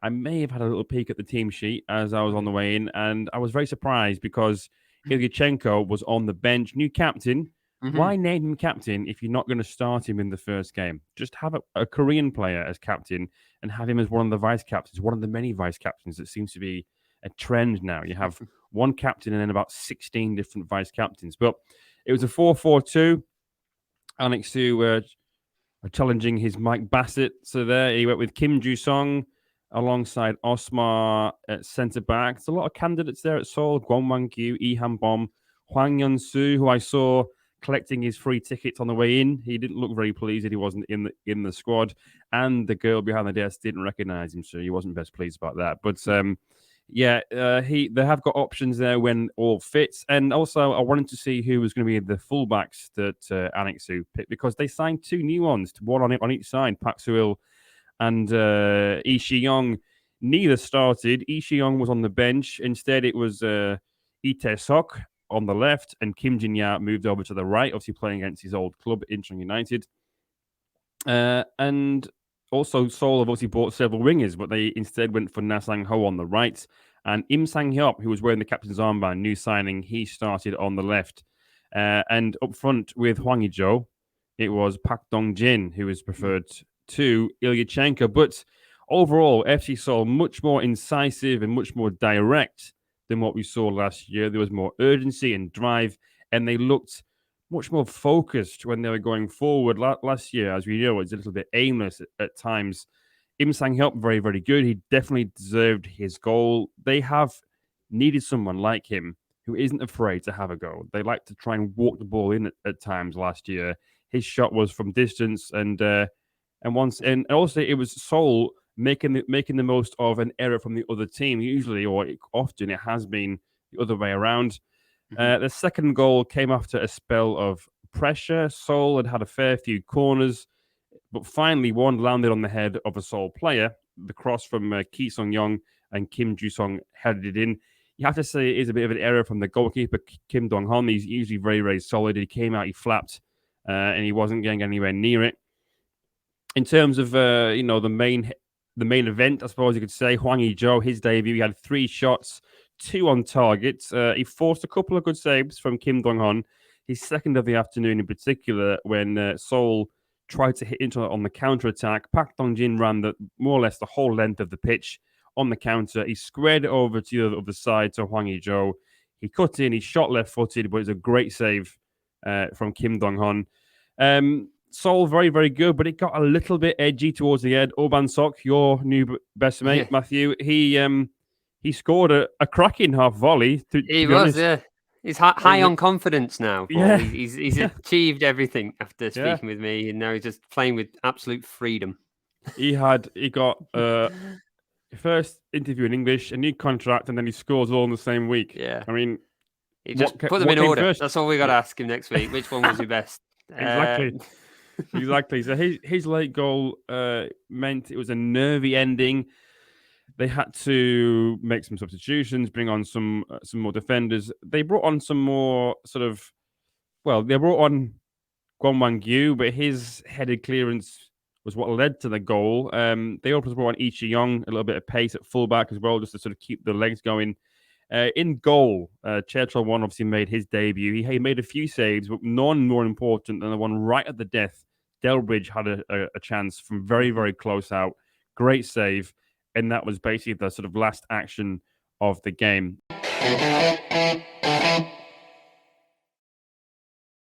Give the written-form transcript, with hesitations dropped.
I may have had a little peek at the team sheet as I was on the way in, and I was very surprised because Ilyachenko was on the bench, new captain. Mm-hmm. Why name him captain if you're not going to start him in the first game? Just have a Korean player as captain and have him as one of the vice captains, one of the many vice captains that seems to be a trend now. You have one captain and then about 16 different vice captains. But it was a 4-4-2. Alex Su challenging his Mike Bassett. So there he went with Kim Ju-sung alongside Osmar at centre back. There's a lot of candidates there at Seoul. Gwon-wan-gyu, Lee Han-bom, Hwang Yun-soo, who I saw collecting his free tickets on the way in. He didn't look very pleased that he wasn't in the squad. And the girl behind the desk didn't recognise him, so he wasn't best pleased about that. But they have got options there when all fits. And also, I wanted to see who was going to be the fullbacks that Anixu picked because they signed two new ones, one on each side, Pak Soo-il and Lee Shi-young. Neither started. Lee Shi-young was on the bench. Instead, it was Lee Tae-sok on the left, and Kim Jin-ya moved over to the right, obviously playing against his old club, Incheon United. And also, Seoul have obviously bought several wingers, but they instead went for Na Sang-ho on the right. And Im Sang-hyub, who was wearing the captain's armband, new signing, he started on the left. And up front with Hwang Ui-jo, it was Park Dong-jin, who was preferred to Ilyachenko. But overall, FC Seoul much more incisive and much more direct than what we saw last year. There was more urgency and drive, and they looked much more focused when they were going forward. Last year, as we know, it was a little bit aimless at times. Im Sang-hyub, very, very good. He definitely deserved his goal. They have needed someone like him who isn't afraid to have a go. They like to try and walk the ball in at times last year. His shot was from distance, and also it was Seoul making the most of an error from the other team. Usually, or often, it has been the other way around. The second goal came after a spell of pressure. Seoul had a fair few corners, but finally one landed on the head of a Seoul player. The cross from Ki Sung-young and Kim Ju-sung headed it in. You have to say it is a bit of an error from the goalkeeper, Kim Dong-hon. He's usually very, very solid. He came out, he flapped, and he wasn't getting anywhere near it. In terms of the main event, I suppose you could say, Hwang Ui-jo, his debut, he had 3 shots, 2 on target. He forced a couple of good saves from Kim Dong-hon. His second of the afternoon in particular, when Seoul tried to hit into it on the counter-attack. Park Dong-jin ran more or less the whole length of the pitch on the counter. He squared it over to the other side to Hwang Ui-jo. He cut in, he shot left-footed, but it was a great save from Kim Dong-hon. Seoul, very, very good, but it got a little bit edgy towards the end. Oban Sok, your new best mate, Matthew, he scored a cracking half volley. He was, yeah. He's high on confidence now. Yeah. He's achieved everything after speaking with me, and now he's just playing with absolute freedom. He got first interview in English, a new contract, and then he scores all in the same week. Yeah. I mean, he just put them in order. First? That's all we got to ask him next week. Which one was your best? Exactly. So his late goal meant it was a nervy ending. They had to make some substitutions, bring on some more defenders. They brought on some more they brought on Gwon-wan-gyu, but his headed clearance was what led to the goal. They also brought on Lee Shi-young, a little bit of pace at fullback as well, just to sort of keep the legs going. In goal, Chae Chol-won obviously made his debut. He made a few saves, but none more important than the one right at the death. Delbridge had a chance from very, very close out. Great save. And that was basically the sort of last action of the game.